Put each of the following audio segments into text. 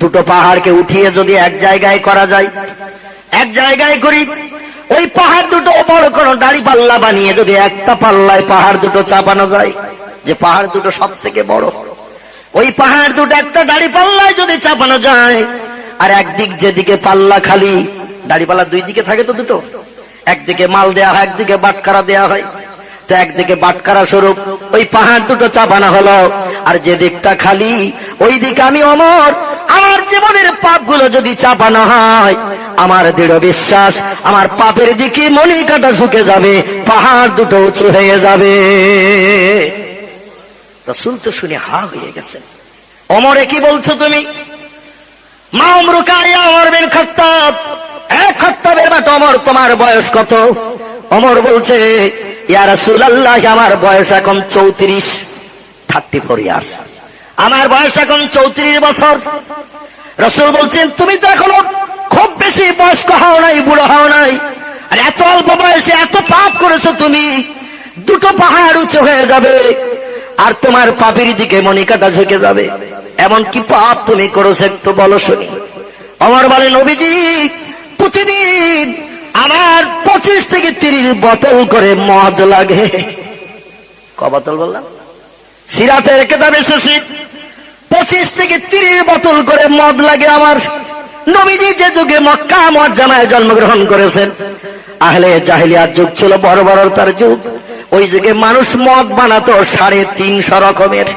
দুটো পাহাড়কে উঠিয়ে যদি এক জায়গায় করা যায়, এক জায়গায় করি, ওই পাহাড় দুটো বড় কোনো দাড়ি পাল্লা বানিয়ে যদি একটা পাল্লায় পাহাড় দুটো চাপানো যায়, যে পাহাড় দুটো সব থেকে বড়, ওই পাহাড় দুটো একটা দাড়ি পাল্লায় যদি চাপানো যায়, আর একদিক যেদিকে পাল্লা খালি, দাড়ি পাল্লা দুই দিকে থাকে তো দুটো, একদিকে মাল দেয়া হয়, একদিকে বাটখারা দেয়া হয়, তো একদিকে বাটখারা স্বরূপ ওই পাহাড় দুটো চাপানো হলো, আর যে দিকটা খালি ওই দিকে আমি অমর, আমার জীবনের পাপগুলো যদি চাপানো হয়, আমার দৃঢ় বিশ্বাস আমার পাপের দিকে মণিকাটা ঝুঁকে যাবে, পাহাড় দুটো উঁচু হয়ে যাবে। রাসূল তো শুনে হা হয়ে গেছেন। ওমরে কি বলছো তুমি? মা উমরুকা ইয়া ওমর বিন খাত্তাব, এক খাত্তাবের বেটা ওমর, তোমার বয়স কত? ওমর বলছে, ইয়া রাসূলুল্লাহ, আমার বয়স এখন 34 ইয়ার্স, আমার বয়স এখন 34 বছর। রাসূল বলছেন, তুমি তো এখনো খুব বেশি বয়স্ক হও নাই, বুড়ো হও নাই, আর এত অল্প বয়সে এত পাপ করেছো তুমি, দুটো পাহাড় উঁচু হয়ে যাবে আর তোমার পাপের দিকে মণিকাটা ঝুঁকে যাবে। এমন কি পাপ তুমি করেছো একটু বলো শুনি। ওমর বলে, নবীজি, প্রতিদিন আমার 25 থেকে 30 বোতল করে মদ লাগে। ক বোতল বললাম? সিরাতের কিতাবে এসেছে 25 থেকে 30 বোতল করে মদ লাগে আমার। নবীজি যে যুগে মক্কা মুআজ্জামায় জন্মগ্রহণ করেছেন, আহলে জাহেলিয়াত যুগ ছিল, বড় বড় তার যুগ। ওই যুগে মানুষ মদ বানাতো 350 রকমের।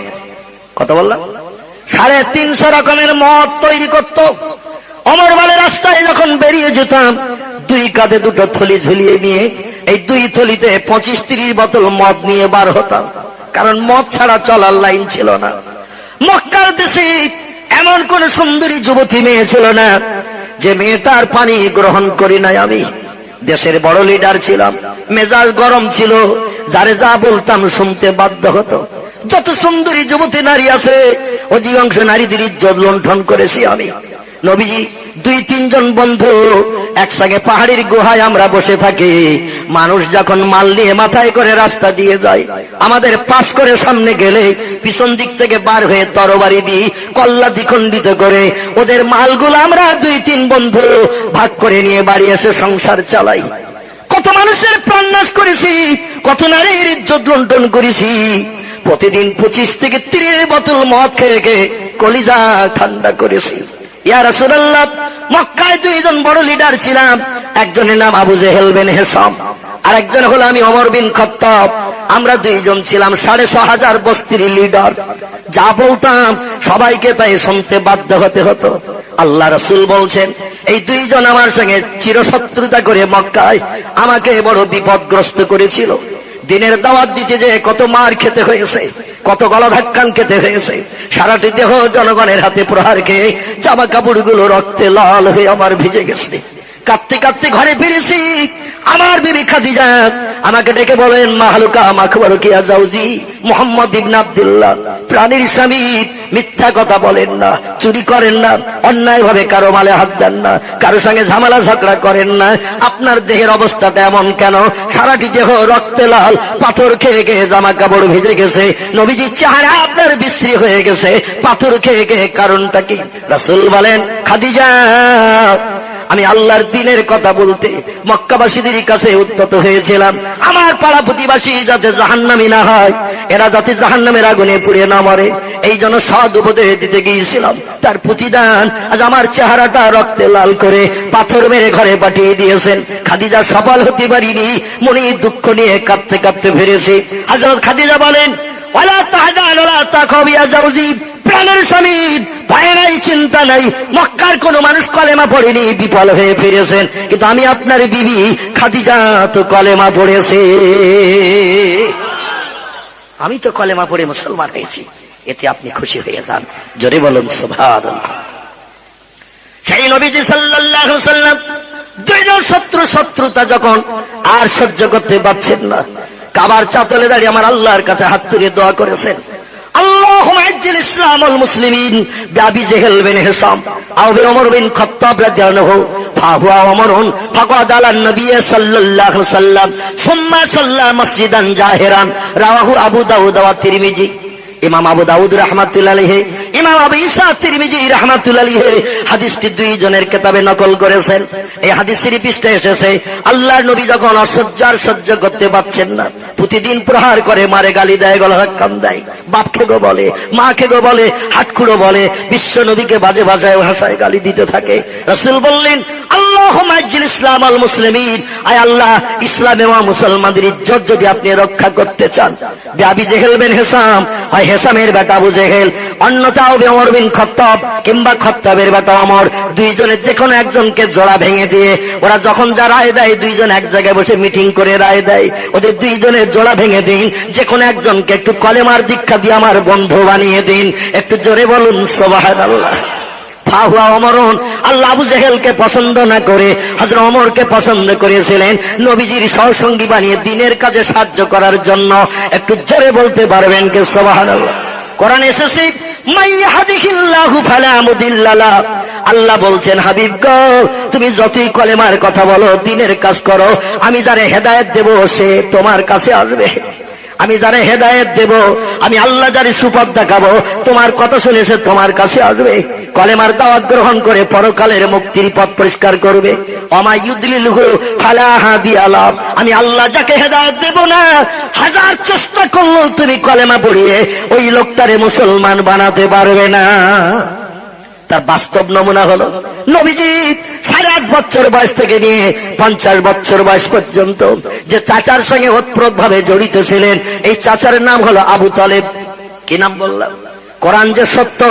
কত বললাম? 350 রকমের মদ তৈরি করত। ওমর বলে, রাস্তায় যখন বেরিয়ে যেতাম, দুই কাঁধে দুটো থলি ঝুলিয়ে নিয়ে এই দুই থলিতে 25-30 বোতল মদ নিয়ে বার হতাম, কারণ মদ ছাড়া চলার লাইন ছিল না। মক্কার দেশে এমন কোন সুন্দরী যুবতী মেয়ে ছিল না যে মেয়েটার পানি গ্রহণ করি নাই আমি। দেশের বড় লিডার ছিলাম, মেজাজ গরম ছিল, যারে যা বলতাম শুনতে বাধ্য হতো। যত সুন্দরী যুবতী নারী আছে, অধিকাংশ নারীদের ইজ্জত লুণ্ঠন করেছি আমি। নবীজি 2-3 জন বন্ধু একসঙ্গে পাহাড়ের গুহায় আমরা বসে থাকি, মানুষ যখন মাল নিয়ে মাথায় করে রাস্তা দিয়ে যায়, আমাদের পাশ করে সামনে গেলে পিছন দিক থেকে বার হয়ে তরবারি দিয়ে কল্লা দ্বিখণ্ডিত করে ওদের মালগুলো আমরা 2-3 বন্ধু ভাগ করে নিয়ে বাড়ি এসে সংসার চালাই। কত মানুষের প্রাণ নাশ করেছি, কত নারীর ইজ্জত লুণ্ঠন করেছি। প্রতিদিন 25 থেকে 30 বোতল মদ খেয়ে খেয়ে কলিজা ঠান্ডা করেছি। ইয়া রাসূলুল্লাহ, মক্কায় 2 জন বড় লিডার ছিলাম, একজনের নাম আবু জেহেল বিন হিশাম, আর একজন হলো আমি ওমর বিন খাত্তাব। আমরা 2 জন ছিলাম 6,500 বস্তির লিডার। যা বলতাম সবাইকে তাই শুনতে বাধ্য হতে হতো। আল্লাহ রাসূল বলছেন, এই 2 জন আমার সঙ্গে চিরশত্রুতা করে মক্কায় আমাকে বড় বিপদগ্রস্ত করেছিল। দিনের দাওয়াত দিতে যে কত মার খেতে হয়েছে, কত গলা ধাক্কান খেতে হয়েছে, সারাটি দেহ জনগণের হাতে প্রহার খেয়ে জামা কাপড়গুলো রক্তে লাল হয়ে আমার ভিজে গেছে। কাঁদতে কাঁদতে ঘরে ফিরেছি, আমার বিবি খাদিজা আমাকে ডেকে বলেন, মাহলুকা মাখবারুকিয়া জাউজি মুহাম্মদ ইবনে আব্দুল্লাহ, প্রাণীর স্বামী, মিথ্যা কথা বলেন না, চুরি করেন না, অন্যায় ভাবে কারো মালে হাত দেন না, কারো সঙ্গে ঝামেলা ঝগড়া করেন না। আপনার দেহের অবস্থাটা এমন কেন? সারাটি দেহ রক্তে লাল, পাথর খেয়ে খেয়ে জামা কাপড় ভিজে গেছে। নবীজির চেহারা আপনার বিশ্রী হয়ে গেছে, পাথর খেয়ে খেয়ে, কারণটা কি? রাসূল বলেন, খাদিজা, আমি আল্লাহর দ্বীনের কথা বলতে মক্কাবাসীদের কাছে উদ্যত হয়েছিলাম, আমার পাড়া প্রতিবাসী যাতে জাহান্নামী না হয়, এরা যাতে জাহান্নামের আগুনে পুড়ে না মরে, এই জন্য সৎ উপদেশ দিতে গিয়েছিলাম। তার প্রতিদান আজ আমার চেহারাটা রক্তে লাল করে পাথর মেরে ঘরে পাঠিয়ে দিয়েছেন। খাদিজা সফল হতে পারিনি, মনে দুঃখ নিয়ে কাঁদতে কাঁদতে ফিরেছে। হযরত খাদিজা বলেন, ওয়ালা তাহজান ওয়ালা তাখাফ ইয়া জাওজি, প্রাণের স্বামী, ভয় নাই, চিন্তা নাই। মক্কার কোন মানুষ কলেমা পড়েনি, বিফল হয়ে ফিরেছেন, কিন্তু আমি আপনার বিবি খাদিজা তো কলেমা পড়েছে। আমি তো কলেমা পড়ে মুসলমান হয়েছি, এতে আপনি খুশি হয়ে যান। জোরে বলুন সুবহানাল্লাহ। সেই নবীজি সাল্লাল্লাহু আলাইহি ওয়াসাল্লাম 2 জন শত্রুতা যখন আর সহ্য করতে পারছেন না, কাবার চাতলে দাঁড়িয়ে আমার আল্লাহর কাছে হাত তুলে দোয়া করেছেন, আল্লাহুম্মা আজ্জিল ইসলাম ওয়াল মুসলিমিন বিআবি জাহেল বিন হিশাম আও বিউমর বিন খাত্তাব রাদিয়াল্লাহু ফাহুয়া ওমরুন ফাকাদ আলান নবী সাল্লাল্লাহু আলাইহি ওয়াসাল্লাম সুম্মা সাল্লা মসজিদান জাহিরান, রাওয়াহু আবু দাউদ ওয়া তিরমিজি। ইমাম আবু দাউদ রাহমাতুল্লাহ আলাইহি, ইমাম আবু ঈসা তিরমিজি রাহমাতুল্লাহ আলাইহি হাদিসটি দুইজনের কিতাবে নকল করেছেন। এই হাদিসের পৃষ্ঠায় এসেছে, আল্লাহর নবী যখন অসহ্য সহ্য করতে পারছেন না, প্রতিদিন প্রহার করে, মারে, গালি দেয়, গলা ধাক্কান দেয়, বাপকে গো বলে, মাকে গো বলে, হাতখুড়ো বলে, বিশ্ব নবীকে বাজে ভাষায় ভাষায় গালি দিতে থাকে। রাসূল বললেন, আল্লাহুম্মা আজ্জিল ইসলাম আল মুসলিমিন, আয় আল্লাহ, ইসলাম এবং মুসলমানদের ইজ্জত যদি আপনি রক্ষা করতে চান, আবি জেহেল বিন হিসাম, হয় হেসামের বেটা আবু জেহেল, অন্যটাও ওমর বিন খাত্তাব কিংবা খাত্তাবের বেটা ওমর, দুইজনের যে কোনো একজনকে জোড়া ভেঙে দিয়ে ওরা যখন যা রায় দেয়, দুইজন এক জায়গায় বসে মিটিং করে রায় দেয়, ওদের দুইজনের জোড়া ভেঙে দিন, যে কোনো একজনকে একটু কলেমার দীক্ষা দিয়ে আমার বন্ধু বানিয়ে দিন। একটু জোরে বলুন সুবহানাল্লাহ। ফাহুয়া ওমরুন, আল্লাহ আবু জেহেলকে পছন্দ না করে হযরত ওমরকে পছন্দ করেছিলেন নবীজির সহসঙ্গী বানিয়ে দিনের কাজে সাহায্য করার জন্য। একটু জোরে বলতে পারবেন কে সুবহানাল্লাহ? কোরআনে এসেছে, মাইয়াহদিহিল্লাহু ফালা মুদিল্লা লাহ, আল্লাহ বলছেন, হাবিব গো, তুমি যতই কলেমার কথা বলো, দিনের কাজ করো, আমি যারে হেদায়েত দেব সে তোমার কাছে আসবে। আমি যারে হেদায়েত দেব, আমি আল্লাহ যারে সুপথ দেখাবো, তোমার কথা শুনে সে তোমার কাছে আসবে, কলেমার দাওয়াত গ্রহণ করে পরকালের মুক্তির পথ পরিষ্কার করবে। ওমা ইউদলিলহু ফালা হাদিয়া লাহ, আমি আল্লাহ যাকে হেদায়েত দেব না, হাজার চেষ্টা করলেও তুমি কলেমা পড়িয়ে ওই লোকটারে মুসলমান বানাতে পারবে না। তার বাস্তব নমুনা হলো নবীজি 8.5 বছর বয়স থেকে নিয়ে 50 বছর বয়স পর্যন্ত যে চাচার সঙ্গে ওতপ্রোত ভাবে জড়িত ছিলেন, এই চাচার নাম হলো আবু তালেব। কি নাম বললাম? কোরআন যে সত্য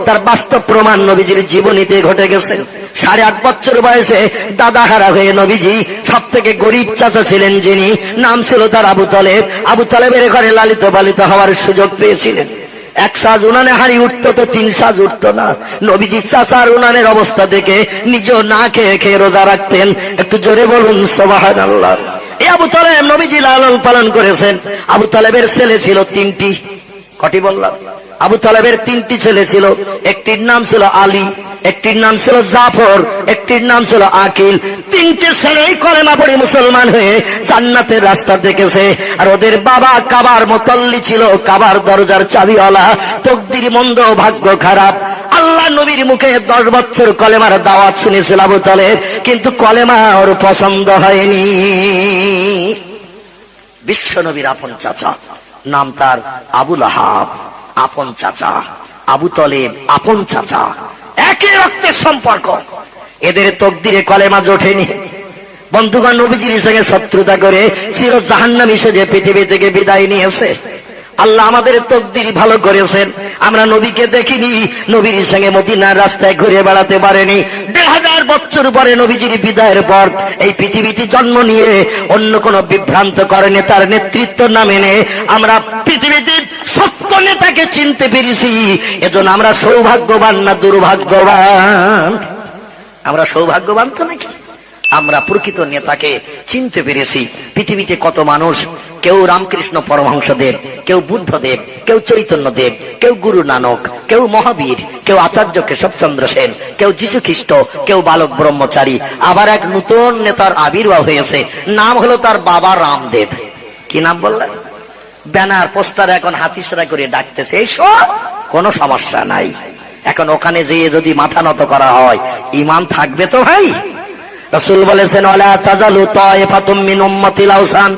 তার বাস্তব প্রমাণ নবীজির জীবনীতে ঘটে গেছে। 8.5 বছর বয়সে দাদা হারা হয়ে নবীজি সব থেকে গরিব চাচা ছিলেন, যিনি নাম ছিল তার আবু তালেব। আবু তালেবের ঘরে লালিত পালিত হওয়ার সুযোগ পেয়েছিলেন। 1 সাজ উনানে হাড়ি উঠতো তো 3 সাজ উঠতো না। নবীজি চাচার উনানের অবস্থা দেখে নিজেও না খেয়ে খেয়ে রোজা রাখতেন। একটু জোরে বলুন সুবহানাল্লাহ। এই আবু তালেব নবীজি লালন পালন করেছেন। আবু তালেবের ছেলে ছিল 3টি। কটি বললাম? আবু তালেবের 3টি ছেলে ছিল। একটির নাম ছিল আলী, একটির নাম ছিল জাফর, একটির নাম ছিল আকিল। 3টে ছেলেই কলেমা পড়ে মুসলমান হয়ে জান্নাতের রাস্তা দেখেছে। আর ওদের বাবা কাবার মুতাল্লি ছিল, কাবার দরজার চাবিওয়ালা। তকদির মন্দ, ভাগ্য খারাপ। আল্লাহ নবীর মুখে 10 বছর কলেমার দাওয়াত শুনেছিল আবু তালেব, কিন্তু কলেমা ওর পছন্দ হয়নি। বিশ্ব নবীর আপন চাচা, নাম তার আবু লাহাব, আপন চাচা। আবু তালেব আপন চাচা, একই রক্তের সম্পর্ক। এদের তকদিরে কলেমা জোটেনি। বন্ধুগণ, নবীজির সঙ্গে শত্রুতা করে চির জাহান্নামী সেজে পৃথিবী থেকে বিদায় নিয়েছে। আল্লাহ আমাদের তকদির ভালো করেছেন, আমরা নবীকে দেখিনি, নবীর সঙ্গে মদিনার রাস্তায় ঘুরে বেড়াতে পারেনি। 1000 বছর পরে নবীজির বিদায়ের পর এই পৃথিবীতে জন্ম নিয়ে অন্য কোন বিভ্রান্ত করে নেতার নেতৃত্ব না মেনে আমরা পৃথিবীতে সত্য নেতাকে চিনতে পেরেছি। এজন্য আমরা সৌভাগ্যবান না দুর্ভাগ্যবান? আমরা সৌভাগ্যবান তো নাকি? আমরা প্রকৃত নেতাকে চিনতে পেরেছি। পৃথিবীতে কত মানুষ, কেউ রামকৃষ্ণ পরমহংসদেব, কেউ বুদ্ধদেব, কেউ চৈতন্যদেব, কেউ গুরু নানক, কেউ মহাবীর, কেউ আচার্য কেশবচন্দ্র সেন, কেউ যীশু খ্রিস্ট, কেউ বালক ব্রহ্মচারী। আবার এক নতুন নেতার আবির্ভাব হয়েছে, নাম হলো তার বাবা রামদেব। কি নাম বললেন? ব্যানার পোস্টার এখন হাতিসরা করে ডাকতেছে। এইসব কোনো সমস্যা নাই। এখন ওখানে যেয়ে যদি মাথা নত করা হয়, ঈমান থাকবে তো ভাই? রাসূল বলেছেন, ওয়ালা তাজালু তায়ফাতুম মিন উম্মতি লাউসান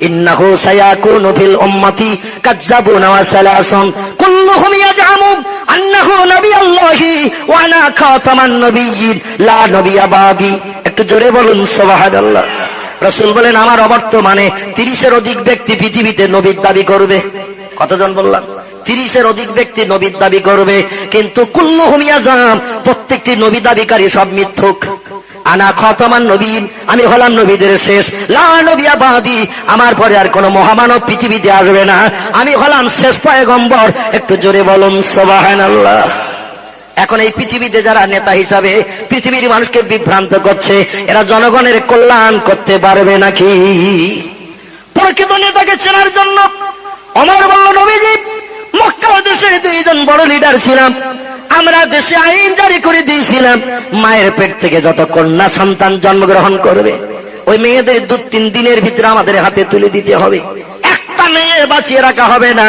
ইন্নাহু সায়াকুনু ফিল উম্মতি কাযযাবুনা ওয়া সালাসুন কুল্লুহুম ইয়াজআমু আন্নাহু নাবিয়ুল্লাহি ওয়া আনা খাতামান নবিয়্যিন লা নবিয়্যা বাদি। একটু জোরে বলুন সুবহানাল্লাহ। রাসূল বলেন, আমার অবর্তমানে 30-এর অধিক ব্যক্তি পৃথিবীতে নবীর দাবি করবে। কতজন বললাম? 30-এর অধিক ব্যক্তি নবীর দাবি করবে, কিন্তু কুল্লুহুম ইয়াজআম, প্রত্যেকটি নবী দাবিকারী সব মিথ্যুক। আনা খাতামান নবীন, আমি হলাম নবীদের শেষ। লা নবিয়্যা বাদি, আমার পরে আর কোন মহামানব পৃথিবীতে আসবে না। আমি হলাম শেষ পয়গম্বর। একটু জোরে বলুন সুবহানাল্লাহ। এখন এই পৃথিবীতে যারা নেতা হিসাবে পৃথিবীর মানুষকে বিভ্রান্ত করছে, এরা জনগণের কল্যাণ করতে পারবে নাকি? প্রকৃত নেতাকে চেনার জন্য ওমর বলল, নবীজি, মক্কা দেশে 2 জন বড় লিডার ছিলাম, আমরা দেশে আইন জারি করে দিয়েছিলাম, মায়ের পেট থেকে যত কন্যা সন্তান জন্মগ্রহণ করবে, ওই মেয়েদের 2-3 দিনের ভিতরে আমাদের হাতে তুলে দিতে হবে। একটা মেয়ে বাঁচিয়ে রাখা হবে না।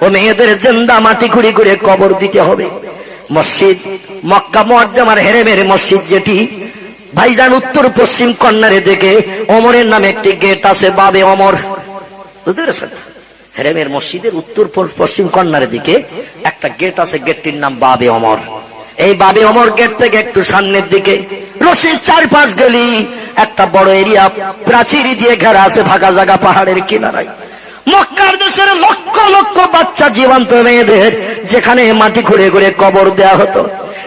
ও মেয়েদের জিন্দা মাটি খুঁড়ি করে কবর দিতে হবে। মসজিদ মক্কা মুআজ্জামার হেরেমের মসজিদ যেটি ভাইজান উত্তর পশ্চিম কর্নারে দিকে ওমরের নামে একটি গেট আছে, বাবে ওমর, বুঝতে পেরেছেন? হেরেমের মসজিদের উত্তর পশ্চিম কর্নারের দিকে একটা গেট আছে, গেটটির নাম বাবে ওমর। এই বাবে ওমর গেট থেকে একটু সামনের দিকে রশিদ 4-5 গলি একটা বড় এরিয়া প্রাচীর দিয়ে ঘেরা আছে, ফাঁকা জায়গা পাহাড়ের কিনারায়। মক্কার দেশের লক্ষ লক্ষ বাচ্চা জীবন্ত মেয়েদের যেখানে মাটি খুঁড়ে খুঁড়ে কবর দেয়া হতো,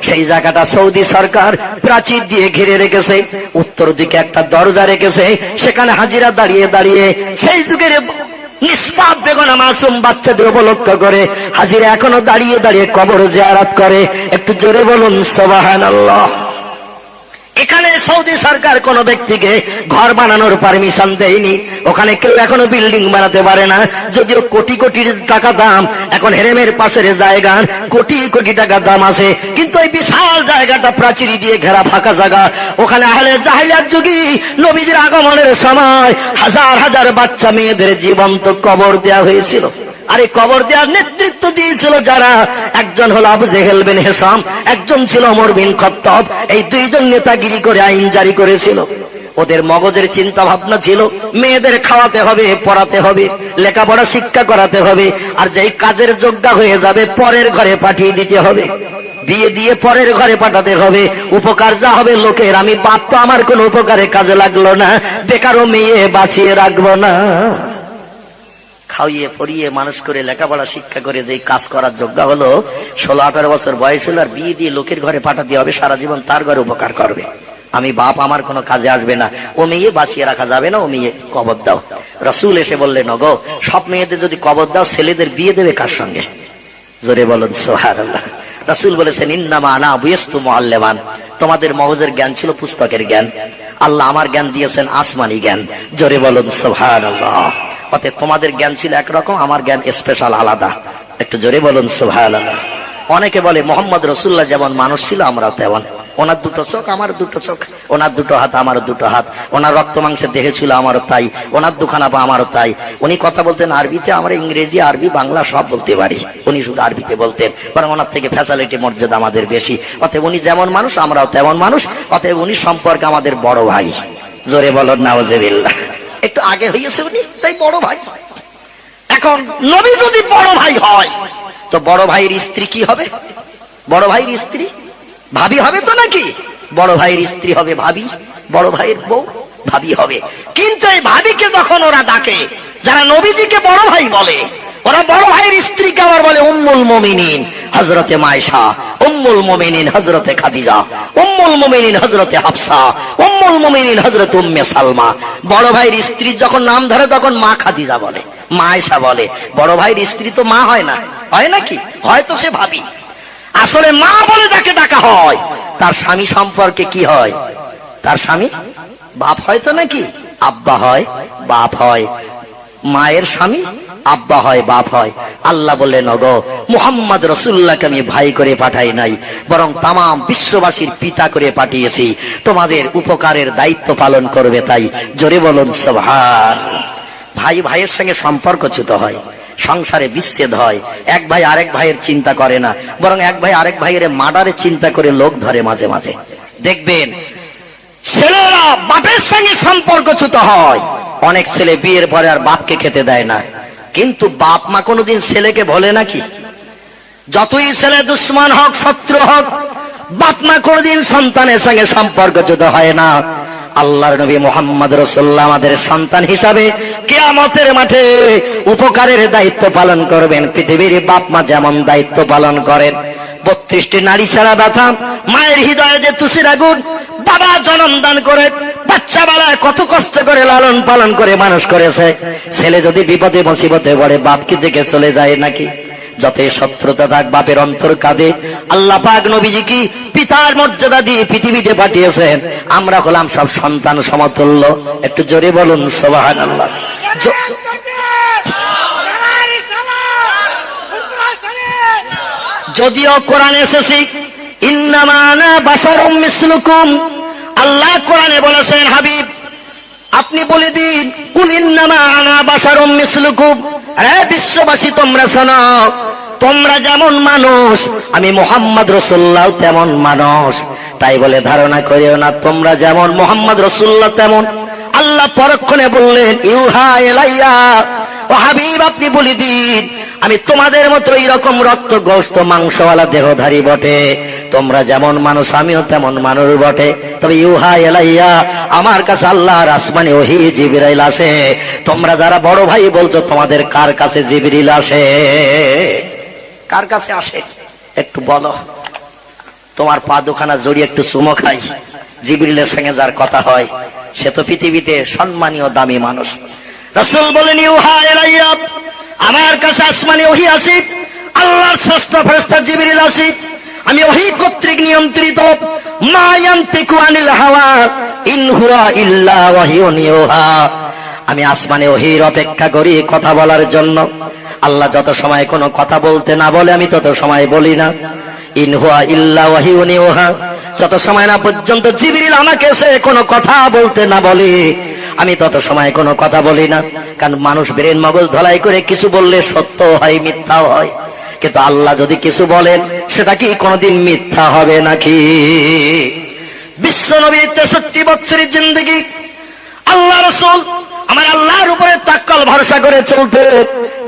সেই জায়গাটা সৌদি সরকার প্রাচীর দিয়ে ঘিরে রেখেছে। উত্তর দিকে একটা দরজা রেখেছে, সেখানে হাজিরা দাঁড়িয়ে দাঁড়িয়ে সেই যুগের নিষ্পাপ বেগনা মাসুম বাচ্চাদের উপলক্ষ করে হাজিরা এখনো দাঁড়িয়ে দাঁড়িয়ে কবর জিয়ারত করে। একটু জোরে বলুন সুবহানাল্লাহ। এখানে সৌদি সরকার কোন ব্যক্তিকে ঘর বানানোর পারমিশন দেয়নি, ওখানে কেউ এখনো বিল্ডিং বানাতে পারে না, যদিও কোটি কোটি টাকা দাম। এখন হেরেমের পাশের জায়গা কোটি কোটি টাকা দাম আছে, কিন্তু এই বিশাল জায়গাটা প্রাচীরি দিয়ে ঘেরা ফাঁকা জায়গা। ওখানে আহলে জাহিলিয়াত যুগে নবীজির আগমনের সময় হাজার হাজার বাচ্চা মেয়েদের জীবন্ত কবর দেয়া হয়েছিল। আর এই কবর দেওয়ার নেতৃত্ব দিয়েছিল যারা, একজন হলো আবু জেহেল বিন হিশাম, একজন ছিল ওমর বিন খাত্তাব। এই দুইজন নেতাগিরি করে আইন জারি করেছিল। ওদের মগজের চিন্তা ভাবনা ছিল মেয়েদের খাওয়াতে হবে, পড়াতে হবে, লেখাপড়া শিক্ষা করাতে হবে, আর যেই কাজের যোগ্যা হয়ে যাবে পরের ঘরে পাঠিয়ে দিতে হবে, বিয়ে দিয়ে পরের ঘরে পাঠাতে হবে। উপকার যা হবে লোকের, আমি বাপ তো আমার কোন উপকারে কাজে লাগলো না, বেকারও মেয়ে বাঁচিয়ে রাখবো না। খাওয়িয়ে পড়িয়ে মানুষ করে লেখাপড়া শিক্ষা করে যেই কাজ করার যোগ্য হলো 16-18 বছর বয়স হলো, আর বিয়ে দিয়ে লোকের ঘরে পাঠাতে হবে, সারা জীবন তার ঘরে উপকার করবে। আমি বাপ আমার কোনো কাজে আসবে না, ও মেয়ে বাঁচিয়ে রাখা যাবে না, ও মেয়ে কবর দাও। রাসূল এসে বললেন, ওগো সব মেয়েদের যদি কবর দাও, ছেলেদের বিয়ে দেবে কার সঙ্গে? জোরে বলুন সুবহানাল্লাহ। রাসূল বলেছেন, ইন্নামা আনা বুইস্তু মুআল্লিমান, তোমাদের মগজের জ্ঞান ছিল পুস্তকের জ্ঞান, আল্লাহ আমার জ্ঞান দিয়েছেন আসমানি জ্ঞান। জোরে বলুন সুবহানাল্লাহ। অতএব তোমাদের জ্ঞান ছিল একরকম, আমার জ্ঞান স্পেশাল, আলাদা। একটু জোরে বলুন সুবহানাল্লাহ। অনেকে বলে মোহাম্মদ রাসূলুল্লাহ যেমন মানুষ ছিল আমরাও তেমন, ওনার দুটো চোখ আমার দুটো চোখ, ওনার দুটো হাত আমার দুটো হাত, ওনার রক্ত মাংসের দেহে ছিল আমারও তাই, ওনার দুখানা পা আমারও তাই। উনি কথা বলতেন আরবিতে, আমরা ইংরেজি আরবি বাংলা সব বলতে পারি, উনি শুধু আরবিতে বলতেন, বরং ওনার থেকে ফ্যাসিলিটি মর্যাদা আমাদের বেশি। অতএব উনি যেমন মানুষ আমরাও তেমন মানুষ, অতএব উনি সম্পর্কে আমাদের বড় ভাই। জোরে বলুন নাউজুবিল্লাহ। একটু আগে হয়েছে উনি, তাই বড় ভাই। এখন নবী যদি বড় ভাই হয়, তো বড় ভাইয়ের স্ত্রী কি হবে? বড় ভাইয়ের স্ত্রী ভাবি হবে তো নাকি? বড় ভাইয়ের স্ত্রী হবে ভাবি, বড় ভাইয়ের বউ ভাবি হবে। কিন্তু এই ভাবিকে যখন ওরা ডাকে, যারা নবীজিকে বড় ভাই বলে, ওরা বড় ভাইয়ের স্ত্রীকে আবার বলে উম্মুল মুমিনিন হযরতে মায়েশা, উম্মুল মুমিনিন হযরতে খাদিজা, উম্মুল মুমিনিন হযরতে হাফসা, উম্মুল মুমিনিন হযরতে উম্মে সালমা। বড় ভাইয়ের স্ত্রী যখন নাম ধরে তখন মা খাদিজা বলে, মা আয়েশা বলে। বড় ভাইয়ের স্ত্রী তো মা হয় না, হয় নাকি? হয়তো সে ভাবি। আসলে মা বলে যাকে ডাকা হয়, তার স্বামী সম্পর্কে কি হয়? তার স্বামী বাপ হয় তো নাকি? আব্বা হয়, বাপ হয়। মায়ের স্বামী আব্বা হয়, বাপ হয়। আল্লাহ বললেন, ওগো মুহাম্মদ রাসূলুল্লাহকে আমি ভাই করে পাঠাই নাই, বরং তাম বিশ্ববাসীর পিতা করে পাঠিয়েছি, তোমাদের উপকারের দায়িত্ব পালন করবে। তাই জোরে বলুন সুবহানাল্লাহ। ভাই ভাইয়ের সঙ্গে সম্পর্কচ্যুত হয়, সংসারে বিচ্ছেদ হয়, এক ভাই আরেক ভাইয়ের চিন্তা করে না, বরং এক ভাই আরেক ভাইয়ের মার্ডারের চিন্তা করে লোক ধরে মাঝে মাঝে। দেখবেন ছেলেরা বাপের সঙ্গে সম্পর্কচ্যুত হয়, অনেক ছেলে বিয়ের পরে আর বাপকে খেতে দেয় না। কিন্তু বাপ মা কোনোদিন ছেলেকে বলে নাকি? যতই ছেলে দুশ্মন হোক, শত্রু হোক, বাপ মা কোনোদিন সন্তানের সঙ্গে সম্পর্কচ্যুত হয় না। আল্লাহর নবী মুহাম্মদ রাসূলুল্লাহ আমাদের সন্তান হিসাবে কিয়ামতের মাঠে উপকারের দায়িত্ব পালন করবেন, পৃথিবীর বাপ মা যেমন দায়িত্ব পালন করেন। 32টি নারী ছাড়া ব্যথা, মায়ের হৃদয়ে যে তুষির আগুন, বাবা জন্ম দান করে বাচ্চা বেলায় কত কষ্ট করে লালন পালন করে মানুষ করেছে। ছেলে যদি বিপদে মুসিবতে পড়ে বাপ কি দেখে চলে যায় নাকি? যতই শত্রুতা থাক বাপের অন্তর কাঁদে। আল্লাহ পাক নবীজি কি পিতার মর্যাদা দিয়ে পৃথিবীতে পাঠিয়েছেন, আমরা হলাম সব সন্তান সমতুল্য। একটু জোরে বলুন সুবহানাল্লাহ। যদিও কোরআনে এসেছে ইন্নামা আনা বাশারুম মিসলুকুম, আল্লাহ কোরআনে বলেছেন হাবিব আপনি বলে দিন কুল ইন্নামা আনা বাশারুম মিসলুকুম, আরে বিশ্ববাসী তোমরা শোনো, তোমরা যেমন মানুষ আমি মুহাম্মদ রাসূলুল্লাহ তেমন মানুষ, তাই বলে ধারণা করিও না তোমরা যেমন মুহাম্মদ রাসূলুল্লাহ তেমন। আল্লাহ পরক্ষণে বললেন ইউহা ইলাইয়া, ও হাবিব আপনি বলে দিন আমি তোমাদের মতো এইরকম রক্ত গোশত মাংসওয়ালা দেহধারী বটে, তোমরা যেমন মানুষ আমিও তেমন মানুষ বটে। তবে ইউহা ইলাইয়া, আমার কাছে আল্লাহর আসমানে ওহী জিবরাইল আসে। তোমরা যারা বড় ভাই বলছো তোমাদের কার কাছে জিবরিল আসে? কার কাছে আসে একটু বলো। তোমার পা দুখানা জড়িয়ে একটু চুমো খাই, জিবরিলের সঙ্গে যার কথা হয় সে তো পৃথিবীতে সম্মানীয় দামি মানুষ। রাসূল বলেন ইউহা ইলাইয়া, আমার কাছে আসমানে ওহী আসে, আল্লাহর ষষ্ঠ ফেরেশতা জিবরিল আসে, আমি ওহী কর্তৃক নিয়ন্ত্রিত। মা ইয়ানতিকু আনিল হাওয়া ইন হুয়া ইল্লা ওয়াহিয়ুন ইউহা। আমি আসমানে ওহীর অপেক্ষা করি কথা বলার জন্য। আল্লাহ যত সময় কোনো কথা বলতে না বলে আমি তত সময় বলি না। ইন হুয়া ইল্লা ওয়াহিয়ুন ইউহা, যত সময় না পর্যন্ত জিবরিল আমাকে এসে কোনো কথা বলতে না বলে আমি তত সময় কোনো কথা বলি না। কারণ মানুষ ব্রেন মগজ ধলাই করে কিছু বললে সত্য হয় মিথ্যাও হয়, কিন্তু আল্লাহ যদি কিছু বলেন সেটা কি কোনদিন মিথ্যা হবে নাকি? বিশ্ব নবীর 63 বছরের জিন্দেগি, আল্লাহ রাসূল আমার আল্লাহর উপরে তাক্কাল ভরসা করে চলতে,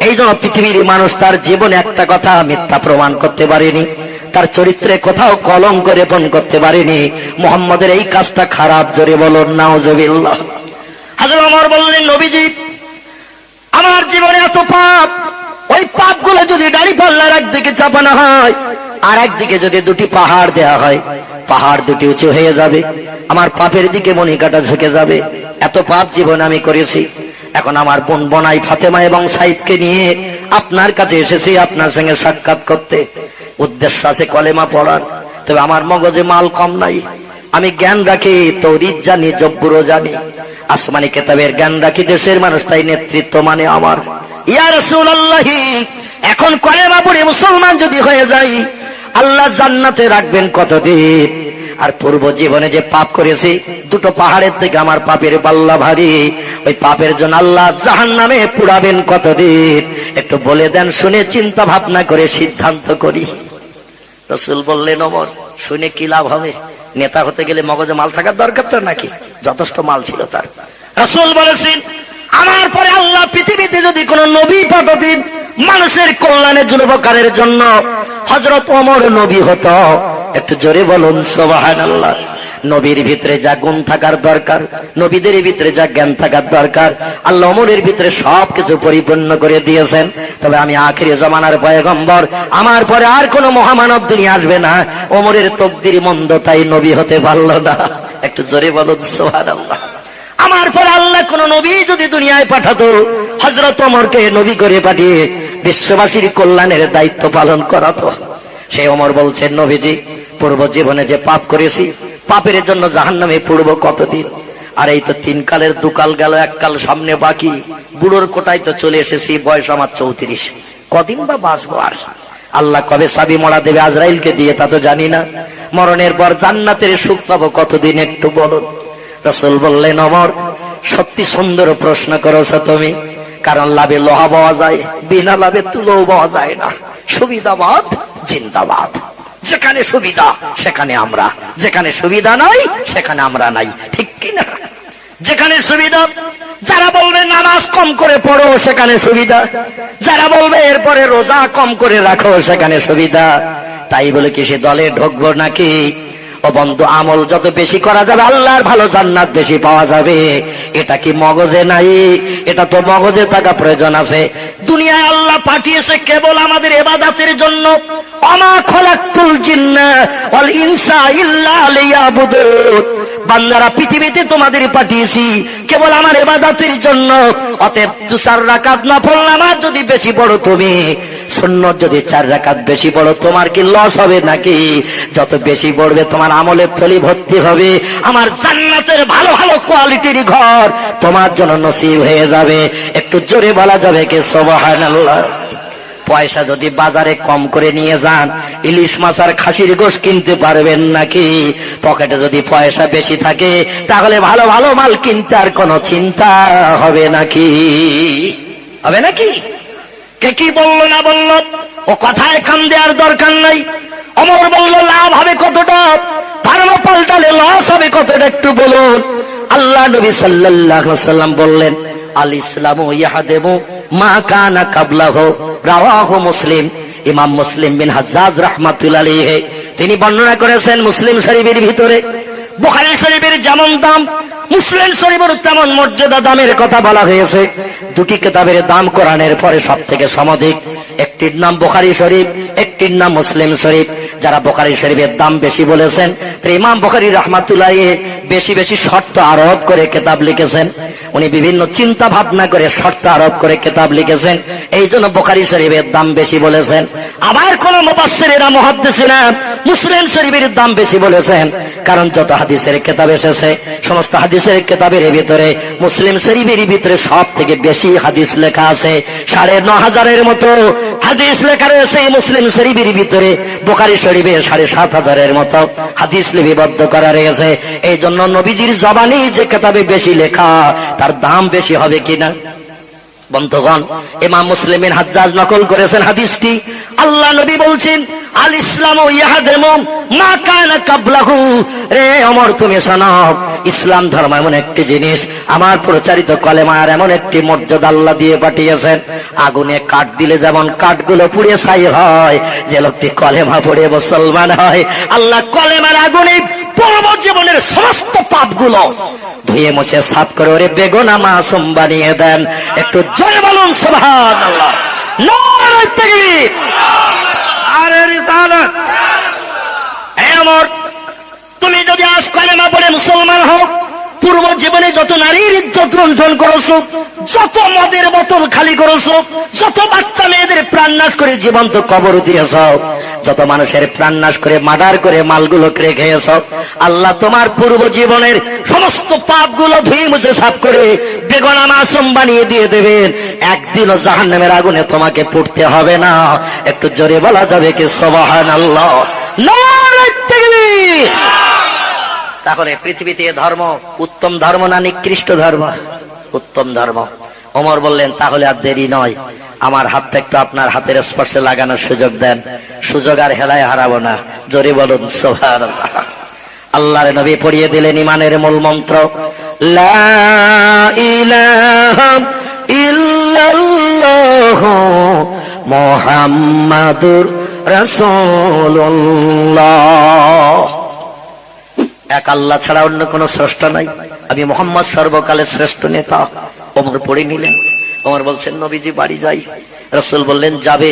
এই জন্য পৃথিবীর মানুষ তার জীবনে একটা কথা মিথ্যা প্রমাণ করতে পারেনি, তার চরিত্রে কোথাও কলঙ্ক লেপন করতে পারেনি। মুহাম্মদের এই কাজটা খারাপ, জোরে বলুন নাউজুবিল্লাহ। হযরত ওমর বললেন নবীজি আমার জীবনে এত পাপ, ওই পাপগুলো যদি দাড়ি পাল্লার একদিকে চাপানো হয় আর একদিকে যদি দুটি পাহাড় দেয়া হয়, পাহাড় দুটি উঁচু হয়ে যাবে, আমার পাপের দিকে মণিকাটা ঝুঁকে যাবে। এত পাপ জীবনে আমি করেছি। এখন আমার বোন বনাই ফাতেমা এবং সাইদকে নিয়ে আপনার কাছে এসেছি আপনার সঙ্গে সাক্ষাৎ করতে। উদ্দেশ্য আছে কলেমা পড়ার, তবে আমার মগজে মাল কম নাই। আমি জ্ঞান রাখি, তৌরিদ জানি, জব্বুরও জানি, আসমানি কিতাবের জ্ঞান রাখি। দেশের মানুষ তাই নেতৃত্ব মানে আমার। ইয়া রাসূলুল্লাহ, এখন কলেমা পড়ে মুসলমান যদি হয়ে যাই আল্লাহ জান্নাতে রাখবেন কতদিন? আর পূর্ব জীবনে যে পাপ করেছি, দুটো পাহাড়ের থেকে আমার পাপের পাল্লা ভারী, ওই পাপের জন্য আল্লাহ জাহান্নামে পুড়াবেন কতদিন? একটু বলে দেন, শুনে চিন্তা ভাবনা করে সিদ্ধান্ত করি। রাসূল বললেন ওমর শুনে কি লাভ হবে? নেতা হতে গেলে মগজে মাল থাকার দরকার তো নাকি? যথেষ্ট মাল ছিল তার। রাসূল বলেছেন আমার পরে আল্লাহ পৃথিবীতে যদি কোন নবী পাঠাতেন মানুষের কল্যাণের জন্য, উপকারের জন্য, হযরত ওমর নবী হতো। একটু জোরে বলুন সুবহানাল্লাহ। নবীর ভিতরে যা গুণ থাকার দরকার, নবীদের ভিতরে যা জ্ঞান থাকার দরকার, আল্লাহ ওমরের ভিতরে সবকিছু পরিপূর্ণ করে দিয়েছেন। তবে আমি আখিরি জামানার পয়গম্বর, আমার পরে আর কোন মহামানব দুনিয়া আসবে না। ওমরের তকদির মন্দ, তাই নবী হতে পারল না। একটু জোরে বলুন সুবহানাল্লাহ। আমার পরে আল্লাহ কোন নবী যদি দুনিয়ায় পাঠাতো, হযরত ওমরকে নবী করে পাঠিয়ে বিশ্ববাসীর কল্যাণের দায়িত্ব পালন করাতো। সেই ওমর বলছেন নবীজি পূর্ব জীবনে যে পাপ করেছি, পাপের জন্য জাহান্নামে পড়ব কতদিন? আর এই তো 3 কালের 2 কাল গেল, 1 কাল সামনে বাকি। বুড়োর কোটায় তো চলে এসেছি, বয়স আমার 34। কদিন বা বাঁচবো আর? আল্লাহ কবে চাবি মোড়া দেবে আজরাইলকে দিয়ে তা তো জানি না। মরণের পর জান্নাতের সুখ পাবো কতদিন একটু বলুন। রাসূল বললেন ওমর সত্যি সুন্দর প্রশ্ন করেছো তুমি, কারণ লাভে লোহা পাওয়া যায়, বিনা লাভে তুলোও পাওয়া যায় না। সুবিধাবাদ জিন্দাবাদ। যেখানে সুবিধা সেখানে আমরা, যেখানে সুবিধা নাই সেখানে আমরা নাই, ঠিক কিনা? যেখানে সুবিধা, যারা বলবে নামাজ কম করে পড়ো সেখানে সুবিধা, যারা বলবে এরপরে রোজা কম করে রাখো সেখানে সুবিধা। তাই বলে কি সে দলে ঢুকবো নাকি? ও বন্ধু, আমল যত বেশি করা যাবে আল্লাহর ভালো জান্নাত বেশি পাওয়া যাবে। এটা কি মগজে নাই? এটা তো মগজে থাকা প্রয়োজন আছে। দুনিয়ায় আল্লাহ পাঠিয়েছে কেবল আমাদের ইবাদতের জন্য। ওমা খলাকতুল জিন্না ওয়াল ইনসা ইল্লা লিয়াবুদুন। বান্দারা পৃথিবীতে তোমাদের পাঠিয়েছি কেবল আমার ইবাদতের জন্য। অতএব 2-4 রাকাত নফল নামাজ যদি বেশি পড়ো তুমি, সুন্নত যদি 4 রাকাত বেশি পড়ো, তোমার কি লস হবে নাকি? যত বেশি পড়বে তোমার আমলের থলি ভর্তি হবে। আমার জান্নাতের ভালো ভালো কোয়ালিটির ঘর তোমার জন্য নসিব হয়ে যাবে। একটু জোরে বলা যাবে কি সুবহানাল্লাহ? পয়সা যদি বাজারে কম করে নিয়ে যান, ইলিশ মাছ আর খাসির গোশ কিনতে পারবেন নাকি? পকেটে যদি পয়সা বেশি থাকে তাহলে ভালো ভালো মাল কিনতে আর কোনো চিন্তা হবে নাকি? হবে নাকি? কে কি বলল না বলল ও কথায় কান দেওয়ার দরকার নাই। ওমর বলল লাভ হবে কতটা, ধর্ম পাল্টালে লস হবে কতটা একটু বলুন। আল্লাহ নবী সাল্লাল্লাহু আলাইহি ওয়াসাল্লাম বললেন আল ইসলামু ইয়াহদিমু মা কানা কাবলাহু, রাওয়াহু মুসলিম। ইমাম মুসলিম বিন হাজ্জাজ রাহমাতুল্লাহি আলাইহি তিনি বর্ণনা করেছেন মুসলিম শরীফের ভিতরে বুখারী শরীফের যেমন দাম মুসলিম শরীফের তেমন মর্যাদা দামের কথা বলা হয়েছে। দুটি কিতাবের দাম কোরআনের পরে সবথেকে সমধিক, একটির নাম বুখারী শরীফ, একটির নাম মুসলিম শরীফ। যারা বুখারী শরীফের দাম বেশি বলেছেন ইমাম বুখারী রাহমাতুল্লাহি বেশি বেশি শর্ত আরোপ করে কিতাব লিখেছেন। উনি বিভিন্ন চিন্তা ভাবনা করে শর্ত আরোপ করে কিতাব লিখেছেন, এই জন্য বুখারী শরীফের দাম বেশি বলেছেন। আবার কোন মুফাসসিরেরা মুহাদ্দিসিনা মুসলিম শরীফের দাম বেশি বলেছেন, কারণ যত হাদিসের কিতাব এসেছে সমস্ত হাদিসের কিতাবের ভিতরে মুসলিম শরীফের ভিতরে সব থেকে বেশি হাদিস লেখা আছে। ৯৫০০-এর মতো হাদিস লেখা রয়েছে মুসলিম শরীফের ভিতরে। বুখারী শরীফে ৭৫০০-এর মতো হাদিস লিপিবদ্ধ করা রয়েছে। এই জন্য নবীজির জবানি যে কিতাবে বেশি লেখা তার দাম বেশি হবে কিনা। বন্ধুগণ, ইমাম মুসলিম বিন হাজ্জাজ নকল করেছেন হাদিসটি। আল্লাহ নবী বলছেন আল ইসলামু ইয়াহদিমু মা কানা কাবলাহু। রে ওমর তুমি শোনো, ইসলাম ধর্ম এমন একটি জিনিস, আমার প্রচারিত কলেমার এমন একটি মর্যাদা আল্লাহ দিয়ে পাঠিয়েছেন। আগুনে কাঠ দিলে যেমন কাঠগুলো পুড়ে ছাই হয়, যে লোকটি কলেমা পড়ে মুসলমান হয়, আল্লাহ কলেমার আগুনে পূর্ব জীবনের সমস্ত পাপগুলো ধুয়ে মুছে সাফ করে ওরে বেগুনা মাসুম বানিয়ে দেন। একটু জোরে বলুন সুবহানাল্লাহ। নারে তাকবীর, আরে রিসালাত। হে ওমর, তুমি যদি আজ কলেমা পড়ে মুসলমান হও, পূর্ব জীবনে যত নারীর ইজ্জত লুণ্ঠন করেছো, যত মদের বোতল খালি করেছো, যত বাচ্চা মেয়েদের প্রাণ নাশ করে জীবন্ত কবর দিয়েছ, যত মানুষের প্রাণ নাশ করে মার্ডার করে মালগুলো কেড়ে খেয়েছ, আল্লাহ তোমার পূর্ব জীবনের সমস্ত পাপগুলো ধুয়ে মুছে সাফ করে বেগুনা মাসুম বানিয়ে দিয়ে দেবেন। একদিনও জাহান্নামের আগুনে তোমাকে পুড়তে হবে না। একটু জোরে বলা যাবে কি সুবহানাল্লাহ। নারে তাকবীর। তাহলে পৃথিবীতে ধর্ম উত্তম ধর্ম না নিকৃষ্ট ধর্ম? উত্তম ধর্ম। ওমর বললেন তাহলে আর দেরি নয়, আমার হাতটা একটু আপনার হাতের স্পর্শে লাগানোর সুযোগ দেন, সুযোগ আর হেলায় হারাবো না। জোরে বলুন সুবহানাল্লাহ। আল্লাহর নবী পড়িয়ে দিলেন ইমানের মূল মন্ত্র, লা ইলাহা ইল্লাল্লাহ মুহাম্মাদুর রাসূলুল্লাহ। এক আল্লাহ ছাড়া অন্য কোন স্রষ্টা নাই, আমি মুহাম্মদ সর্বকালের শ্রেষ্ঠ নেতা। ওমর পড়ে নিলেন। ওমর বলছেন নবীজি বাড়ি যাই। রাসূল বললেন যাবে,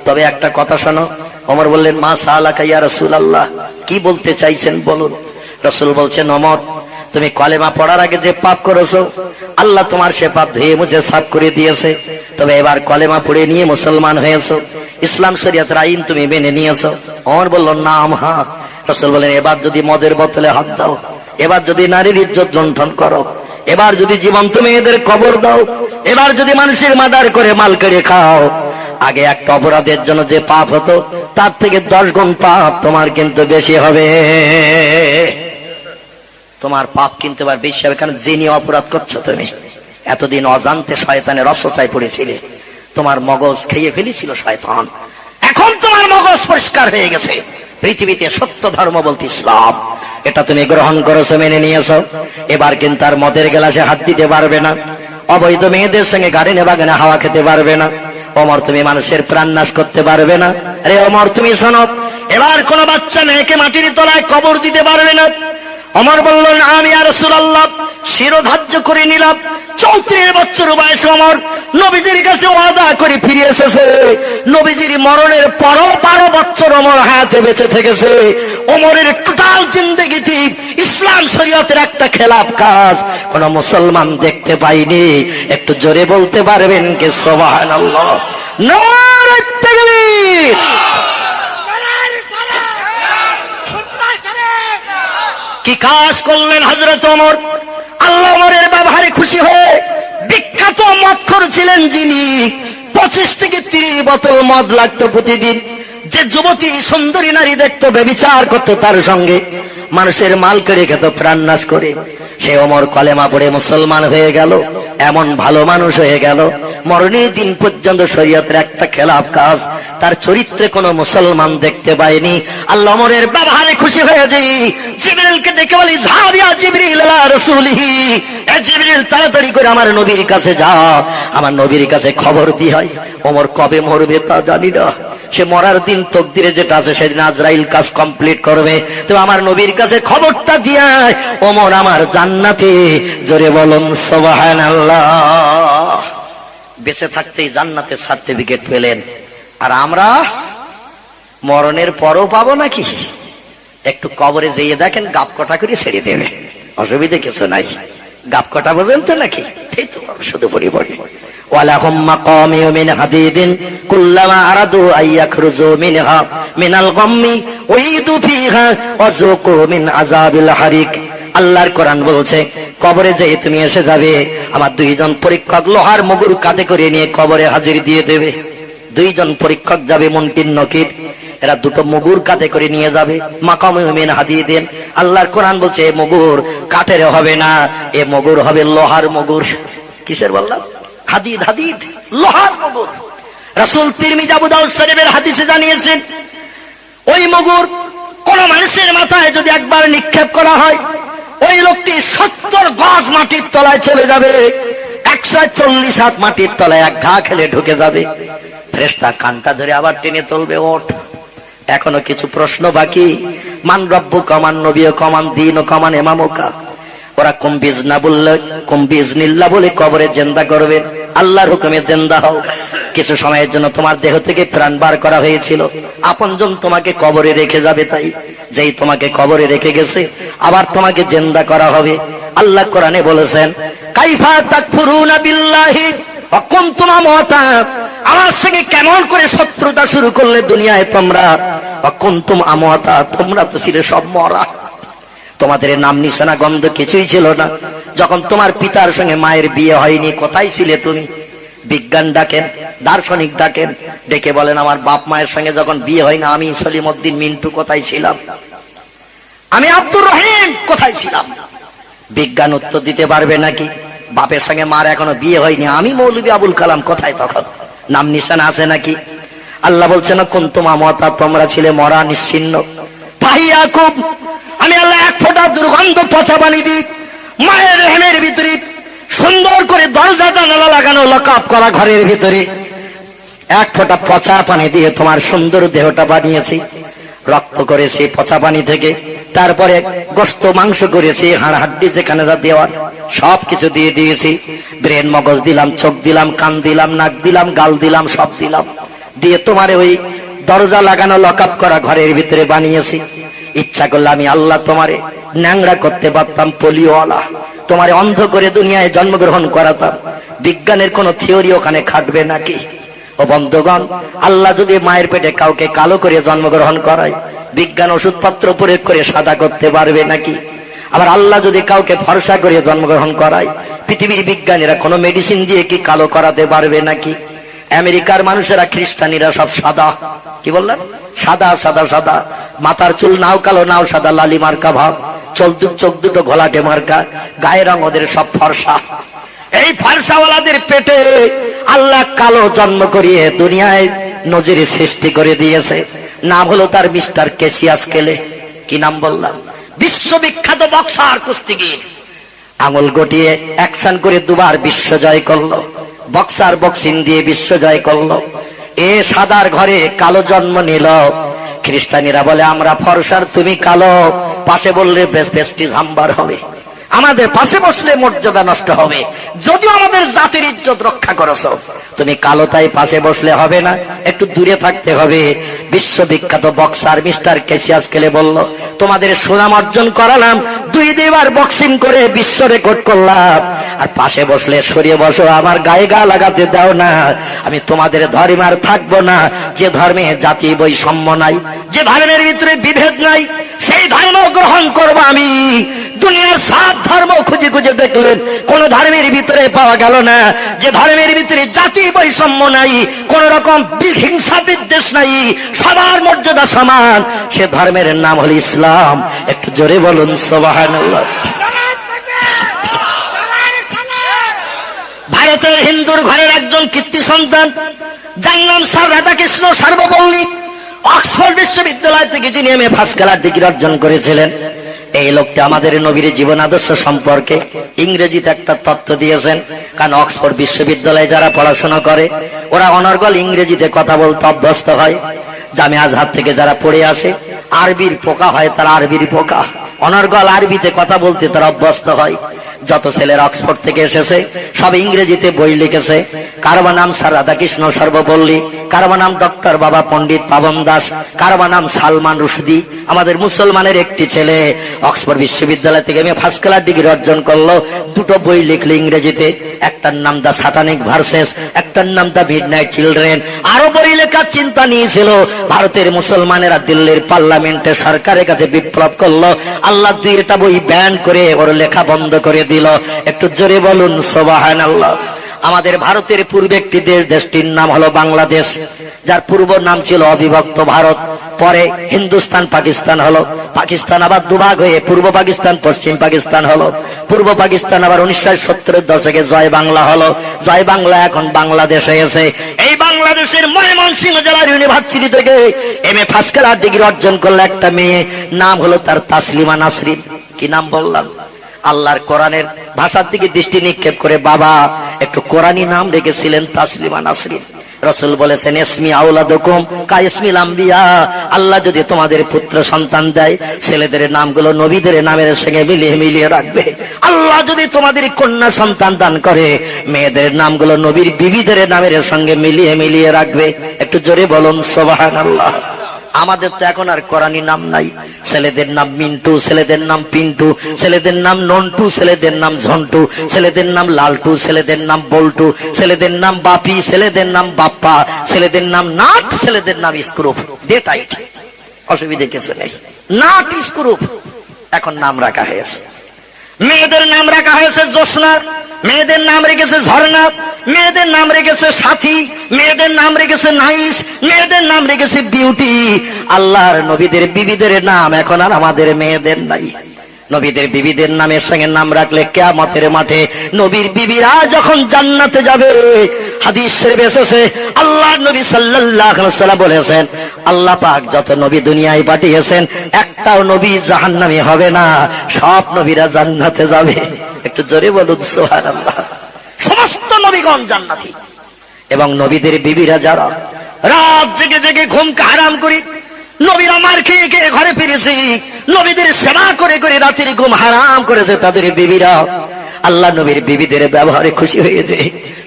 তবে একটা কথা শোনো। ওমর বললেন মা সালাকা ইয়া রাসূলুল্লাহ, কি বলতে চাইছেন বলুন। রাসূল বলছেন ওমর, তুমি কলেমা পড়ার আগে যে পাপ করেছো আল্লাহ তোমার সে পাপ ধুয়ে মুছে সাফ করে দিয়েছে, তবে এবার কলেমা পড়ে নিয়ে মুসলমান হয়েছো, ইসলাম শরীয়তের আইন তুমি মেনে নিয়েছো। ওমর বলল নাম হ্যাঁ। রাসূল বলেন এবার যদি মদের বোতলে হাত দাও, এবার যদি নারীর ইজ্জত লুণ্ঠন করো, এবার যদি জীবন্ত মেয়েদের কবর দাও, এবার যদি মানুষের মার্ডার করে মাল কেড়ে খাও, আগে একটা অপরাধের জন্য যে পাপ হতো তার থেকে 10 গুণ পাপ তোমার কিন্তু বেশি হবে। তোমার পাপ কিন্তু এবার বেশি হবে, কারণ জেনে অপরাধ করছো তুমি। এতদিন অজান্তে শয়তানের রসচায় পড়েছিলে, তোমার মগজ খেয়ে ফেলেছিল শয়তান, এখন তোমার মগজ পরিষ্কার হয়ে গেছে। পৃথিবীতে সত্য ধর্ম বলতে ইসলাম, এটা তুমি গ্রহণ করেছো, মেনে নিয়েছো। এবার কিন্তু আর মদের গ্লাসে হাত দিতে পারবে না, অবৈধ মেয়েদের সঙ্গে গার্ডেনে বাগানে হাওয়া খেতে পারবে না। ওমর তুমি মানুষের প্রাণ নাশ করতে পারবে না। আরে ওমর তুমি শোনো, এবার কোন বাচ্চা মেয়েকে মাটির তলায় কবর দিতে পারবে না। ওমর বললেন আমি ইয়া রাসূলুল্লাহ শিরোধার্য করে নিলাম। 34 বছর বয়সে ওমর নবীজির কাছে ওয়াদা করে ফিরে এসেছে। নবীজির মরণের পরও 12 বছর ওমর হায়াতে বেঁচে থেকেছে। ওমরের টোটাল জিন্দেগিতে ইসলাম শরীয়তের একটা খেলাফ কাজ কোন মুসলমান দেখতে পাইনি। একটু জোরে বলতে পারবেন কি সুবহানাল্লাহ? নারে তাকবীর। কি কাজ করলেন হযরত ওমর? আল্লাহ ওমরের ব্যবহারে খুশি হয়ে বিখ্যাত মদখোর ছিলেন যিনি, 25 থেকে 30 বোতল মদ লাগতো প্রতিদিন। যে যুবতী সুন্দরী নারী দেখতো ব্যভিচার করতো তার সঙ্গে, মানুষের মাল কেড়ে খেত প্রাণ নাশ করে, সে ওমর কলেমা পড়ে মুসলমান হয়ে গেল। এমন ভালো মানুষ হয়ে গেল, মরণের দিন পর্যন্ত শরীয়তের একটা খেলাফ কাজ তার চরিত্রে কোনো মুসলমান দেখতে পায়নি। আল্লাহ ওমরের ব্যবহারে খুশি হয়ে যাই, জিবরিলকে ডেকে বলি, যাবিয়া জিবরিল আলা রাসূলিহি, এ জিবরিল তাড়াতাড়ি করে আমার নবীর কাছে যাও, আমার নবীর কাছে খবর দি হয় ওমর কবে মরবে তা জানি না, সে মরার দিন তকদিরে যেটা আছে সেদিন আজরাইল কাজ কমপ্লিট করবে, তো আমার নবীর কাছে খবরটা দিয়ে ওমর আমার জান্নাতে। জোরে বলুন সুবহানাল্লাহ। বেঁচে থাকতেই জান্নাতের সার্টিফিকেট পেলেন, আর আমরা মরণের পরও পাবো নাকি? একটু কবরে যেয়ে দেখেন, গাপ কটা করে ছেড়ে দেবে, অসুবিধা কিছু নাই। গাপ কটা বোঝেন তো নাকি? এই তো শুধু পড়ি পড়ি ওয়ালাহুম মাকামিউ মিন হাদিদিন কুল্লামা আরাদু আইয়াখরুজু মিনহা মিনাল গাম্মি উইদু ফিহা ওয়াযুকু মিন আযাবিল হারিক। আল্লাহর কোরআন বলছে, কবরে যেয়ে তুমি এসে যাবে, আমার দুইজন পরীক্ষক লোহার মুগুর কাঁধে করে নিয়ে কবরে হাজির দিয়ে দেবে। দুইজন পরীক্ষক যাবে, মুনকির নকির, এরা দুটো মুগুর কাঁধে করে নিয়ে যাবে। মাকামিউ মিন হাদিদিন, আল্লাহর কোরআন বলছে এ মুগুর কাঠের হবে না, এ মুগুর হবে লোহার মুগুর। কিসের বললাম? হাদিদ, হাদিদ, লোহার মুগুর। রাসূল তিরমিজি আবু দাউদ শরীফের হাদিসে জানিয়েছেন, ওই মুগুর কোন মানুষের মাথায় যদি একবার নিক্ষেপ করা হয়, ওই লোকটি 70 গজ মাটির তলায় চলে যাবে, 140 হাত মাটির তলায় এক ঘা খেলে ঢুকে যাবে। ফেরেশতা কানটা ধরে আবার টেনে তুলবে, ওঠ, এখনো কিছু প্রশ্ন বাকি। মান রব্বুকা, মান নবিয়ুকা, মান দীনুকা, মান ইমামুকা। ওরা কুমবিজ না বললে, কুমবিজ নিল্লা বলে কবরে জিন্দা করবে। আল্লাহর হুকুমে জিন্দা হও। কিছু সময়ের জন্য তোমার দেহ থেকে প্রাণ বার করা হয়েছিল, আপনজন তোমাকে কবরে রেখে যাবে, তাই যেই তোমাকে কবরে রেখে গেছে আবার তোমাকে জিন্দা করা হবে। আল্লাহ কোরআনে বলেছেন, কাইফা তাকফুরুনা বিল্লাহি ওয়া কুনতুম আমওয়াতা, আমার সঙ্গে কেমন করে শত্রুতা শুরু করলে দুনিয়ায় তোমরা। ওয়া কুনতুম আমওয়াতা, তোমরা তো ছিলে সব মরা, তোমাদের নাম নিশানা গন্ধ কিছুই ছিল না। যখন তোমার পিতার সঙ্গে মায়ের বিয়ে হয়নি, কোথায় ছিলে তুমি? বিজ্ঞান ডাকেন, দার্শনিক ডাকেন, ডেকে বলেন আমার বাপ মায়ের সঙ্গে যখন বিয়ে হয় না, আমি সলিমউদ্দিন মিন্টু কোথায় ছিলাম? আমি আব্দুর রহিম কোথায় ছিলাম? বিজ্ঞান উত্তর দিতে পারবে নাকি? বাপের সঙ্গে মার এখনো বিয়ে হয়নি, আমি মৌলভী আবুল কালাম কোথায়? তখন নাম নিশানা আছে নাকি? আল্লাহ বলছেন, কুনতুম আমওয়াতা, তোমরা ছিলে মরা, নিশ্চিহ্ন। ফাহিয়াকুম, আমি আল্লাহ এক ফোঁটা দুর্গন্ধ পচা পানি দিই মায়ের রেহেমের ভিতরে, সুন্দর করে দরজা জানালা লাগানো লকআপ করা ঘরের ভিতরে এক ফোঁটা পচা পানি দিয়ে তোমার সুন্দর দেহটা বানিয়েছি। রক্ত করেছি পচা পানি থেকে, তারপরে গোশত মাংস করেছি, হাড় হাড্ডি যেখানে যা দেওয়ার সবকিছু দিয়ে দিয়েছি। ব্রেন মগজ দিলাম, চোখ দিলাম, কান দিলাম, নাক দিলাম, গাল দিলাম, সব দিলাম, দিয়ে তোমার ওই দরজা লাগানো লকআপ করা ঘরের ভিতরে বানিয়েছি। ইচ্ছা করলে আমি আল্লাহ তোমারে ন্যাংরা করতে পারতাম, পোলিওওয়ালা, তোমারে অন্ধ করে দুনিয়ায় জন্মগ্রহণ করাতাম। বিজ্ঞানের কোন থিওরি ওখানে খাটবে নাকি? ও বন্ধুগণ, আল্লাহ যদি মায়ের পেটে কাউকে কালো করে জন্মগ্রহণ করায়, বিজ্ঞান ওষুধপত্র প্রয়োগ করে সাদা করতে পারবে নাকি? আবার আল্লাহ যদি কাউকে ফর্সা করে জন্মগ্রহণ করায়, পৃথিবীর বিজ্ঞানীরা কোনো মেডিসিন দিয়ে কি কালো করাতে পারবে নাকি? আমেরিকার মানুষেরা, খ্রিস্টানিরা সব সাদা, কি বললেন? সাদা সাদা সাদা, মাথার চুল নাও কালো নাও সাদা, লালি মার্কা ভাব, চোখ দুটো ঘোলাটে মার্কা, গায়ের রং ওদের সব ফর্সা। এই ফর্সাওয়ালাদের পেটে আল্লাহ কালো জন্ম করিয়ে দুনিয়ায় নজির সৃষ্টি করে দিয়েছে। নাম হলো তার মিস্টার ক্যাসিয়াস কেলে। কি নাম বললাম? বিশ্ববিখ্যাত বক্সার, কুস্তিগির। আঙুল গটিয়ে অ্যাকশন করে দুবার বিশ্ব জয় করলো, বক্সার বক্সিং দিয়ে বিশ্ব জয় করলো। এ সাদার ঘরে কালো জন্ম নিল। খ্রিস্টানিরা বলে আমরা ফর্সার, তুমি কালো, পাশে বললে প্রেস্টিজ হাম্বার হবে, আমাদের পাশে বসলে মর্যাদা নষ্ট হবে। যদিও আমাদের জাতির ইজ্জত রক্ষা করেছো, তুমি কালো তাই পাশে বসলে হবে না, একটু দূরে থাকতে হবে। বিশ্ববিখ্যাত বক্সার মিস্টার ক্যাসিয়াস কেলে বলল, তোমাদের সুনাম অর্জন করালাম, 2 বার বক্সিং করে বিশ্ব রেকর্ড করলাম, আর পাশে বসলে সরিয়ে বসো, আমার গায়ে গা লাগাতে দাও না। আমি তোমাদের ধর্মে আর থাকবো না, যে ধর্মে জাতি বৈষম্য নাই, যে ধর্মের ভিতরে বিভেদ নাই, সেই ধর্ম গ্রহণ করবো আমি। দুনিয়ার 7 ধর্ম খুঁজে খুঁজে দেখলেন, কোন ধর্মের ভিতরে পাওয়া গেল না যে ধর্মের ভিতরে জাতি বৈষম্য নাই, কোন রকম হিংসা বিদ্বেষ নাই, সবার মর্যাদা সমান। সে ধর্মের নাম হল ইসলাম। একটু জোরে বলুন সুবহানাল্লাহ। ভারতের আমাদের হিন্দুর ঘরের একজন কীর্তি সন্তান, যার নাম স্যার রাধাকৃষ্ণ সর্বপল্লী, অক্সফোর্ড বিশ্ববিদ্যালয় থেকে যিনি এমএ ফার্স্ট ক্লাস ডিগ্রি অর্জন করেছিলেন। এই লোকটা আমাদের নবীর জীবন আদর্শ সম্পর্কে ইংরেজিতে একটা তত্ত্ব দিয়েছেন। কারণ অক্সফোর্ড বিশ্ববিদ্যালয়ে যারা পড়াশোনা করে ওরা অনর্গল ইংরেজিতে কথা বলতে অভ্যস্ত হয়। জামে আজহার থেকে যারা পড়ে আসে আরবির পোকা হয়, তারা আরবির পোকা, অনর্গল আরবিতে কথা বলতে তারা অভ্যস্ত হয়। যত ছেলেরা অক্সফোর্ড থেকে এসেছে সব ইংরেজিতে বই লিখেছে। কারবা নাম স্যার রাধাকৃষ্ণ সর্বপল্লী, কারবা নাম ডক্টর বাবা পণ্ডিত পাবন দাস, কারবা নাম সালমান রুশদি। আমাদের মুসলমানের একটি ছেলে অক্সফোর্ড বিশ্ববিদ্যালয় থেকে ফার্স্ট ক্লাস ডিগ্রি অর্জন করলো, দুটো বই লিখলো ইংরেজিতে, একটার নাম দ্য সাটানিক ভার্সেস, একটার নাম দ্য মিডনাইট চিলড্রেন। আরো বই লেখার চিন্তা নিয়েছিল। ভারতের মুসলমানেরা দিল্লির পার্লামেন্টে সরকারের কাছে বিপ্লব করলো, আল্লাহ দুই এটা বই ব্যান করে ওর লেখা বন্ধ করে দিল। একটু জোরে বলুন সুবহানাল্লাহ। আমাদের ভারতের পূর্বে একটি দেশ, দেশটির নাম হলো বাংলাদেশ, যার পূর্ব নাম ছিল অবিভক্ত ভারত। পরে হিন্দুস্তান পাকিস্তান হলো, পাকিস্তান আবার দুভাগ হয়ে পূর্ব পাকিস্তান পশ্চিম পাকিস্তান হলো, পূর্ব পাকিস্তান আবার 1970-এর দশকে জয় বাংলা হলো, জয় বাংলা এখন বাংলাদেশ হয়েছে। এই বাংলাদেশের ময়মনসিংহ জেলার ইউনিভার্সিটি থেকে এমএ ফার্স্ট ক্লাস ডিগ্রি অর্জন করলো একটা মেয়ে, নাম হলো তার তাসলিমা নাসরিন। কি নাম বললাম? আল্লাহর কোরআনের ভাষার দিকে দৃষ্টি নিক্ষেপ করে বাবা একটু কোরআনী নাম রেখেছিলেন তাসলিমা নাসরিন। রাসূল বলেছেন ইসমি আওলাদুকুম কা ইসমিল আম্বিয়া, আল্লাহ যদি তোমাদের পুত্র সন্তান দেয় ছেলেদের নামগুলো নবীদের নামের সঙ্গে মিলিয়ে মিলিয়ে রাখবে। আল্লাহ যদি তোমাদের কন্যা সন্তান দান করে মেয়েদের নামগুলো নবীর বিবিদের নামের সঙ্গে মিলিয়ে মিলিয়ে রাখবে। একটু জোরে বলুন সুবহানাল্লাহ। আমাদের তো এখন আর কোরআনী নাম নাই। ছেলেদের নাম মিন্টু, ছেলেদের নাম পিন্টু, ছেলেদের নাম নন্টু, ছেলেদের নাম ঝন্টু, ছেলেদের নাম লালটু, ছেলেদের নাম বল্টু, ছেলেদের নাম বাপি, ছেলেদের নাম বাপ্পা, ছেলেদের নাম নাট, ছেলেদের নাম স্ক্রুপ। ডে টাইট, অসুবিধা কিছু নেই। নাট স্ক্রুপ এখন নাম রাখা হয়েছে। মেয়েদের নাম রাখা হয়েছে জ্যোৎস্না, মেয়েদের নাম রেখেছে ঝর্ণা, মেয়েদের নাম রেখেছে সাথী, মেয়েদের নাম রেখেছে নাইস, মেয়েদের নাম রেখেছে বিউটি। আল্লাহর নবীদের বিবিদের নাম এখন আর আমাদের মেয়েদের নাই। নবীদের বিবিদের নামের সঙ্গে নাম রাখলে কিয়ামতের মাঠে নবীর বিবিরা যখন জান্নাতে যাবে, হাদিস শরীফে এসেছে আল্লাহর নবী সাল্লাল্লাহু আলাইহি ওয়াসাল্লাম বলেছেন আল্লাহ পাক যত নবী দুনিয়ায় পাঠিয়েছেন একটাও নবী জাহান্নামী হবে না, সব নবীরা জান্নাতে যাবে। একটু জোরে বলুন সুবহানাল্লাহ। সমস্ত নবীগণ জান্নাতি। এবং নবীদের বিবিরা যারা রাত জেগে জেগে ঘুমকে হারাম করি, নবীর আমার খেয়ে খেয়ে ঘরে ফিরেছি, নবীদের সেবা করে করে রাতের ঘুম হারাম করেছে তাদের বিবিরা, আল্লাহ নবীর বিবিদের ব্যবহারে খুশি হয়েছে।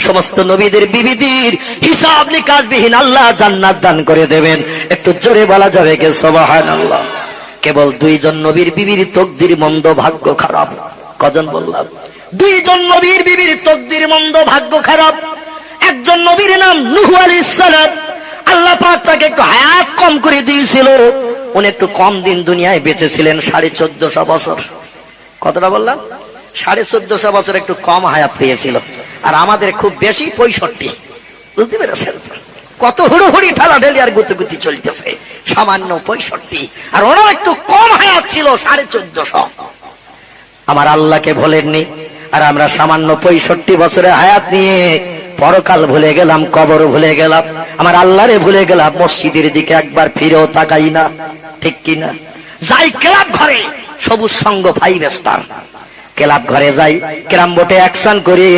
সমস্ত নবীদের বিবিদের হিসাব নিকাশবিহীন আল্লাহ জান্নাত দান করে দেবেন। একটু জোরে বলা যাবে কে সুবহানাল্লাহ। কেবল দুইজন নবীর বিবির তকদির মন্দ, ভাগ্য খারাপ। কজন বললাম? দুইজন নবীর বিবির তকদির মন্দ, ভাগ্য খারাপ। একজন নবীর নাম নূহ আলাইহিস সালাম, আল্লাহ পাক তাকে একটু হায়াত কম করে দিয়েছিল, উনি একটু কম দিন দুনিয়ায় বেঁচে ছিলেন, 1450 বছর। কতটা বললাম? 1450 বছর একটু কম হায়াত পেয়েছিল। আর আমাদের খুব বেশি 65। বুঝতে পেরেছেন? কত হুড়োহুড়ি ঠেলাঠেলি আর গুতিগুতি চলতেছে, সামান্য 65। আর ওনার একটু কম হায়াত ছিল 1450। আমার আল্লাহকে ভোলেননি, আর আমরা সামান্য 65 বছরের হায়াত নিয়ে পরকাল ভুলে গেলাম, কবর ভুলে গেলাম, আমার আল্লাহরে ভুলে গেলাম, মসজিদের দিকে একবার ফিরেও তাকাই না। ঠিক কিনা? যাই ক্লাব ঘরে, সবুজ সঙ্গ 5 স্টার ক্লাব ঘরে যাই, ক্যারাম বোর্ডে অ্যাকশন করি,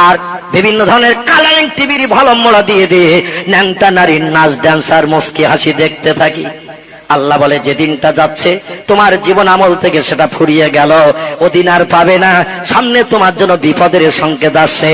আর বিভিন্ন ধরনের কালারিং টিভির ভলম্বরা দিয়ে দিয়ে ন্যাংটা নারীর নাচ, ড্যান্সার, মুস্কি হাসি দেখতে থাকি। আল্লাহ বলে যেদিনটা যাচ্ছে তোমার জীবন আমল থেকে সেটা ফুরিয়ে গেল, ওদিন আর পাবে না, সামনে তোমার জন্য বিপদের সংকেত আসছে।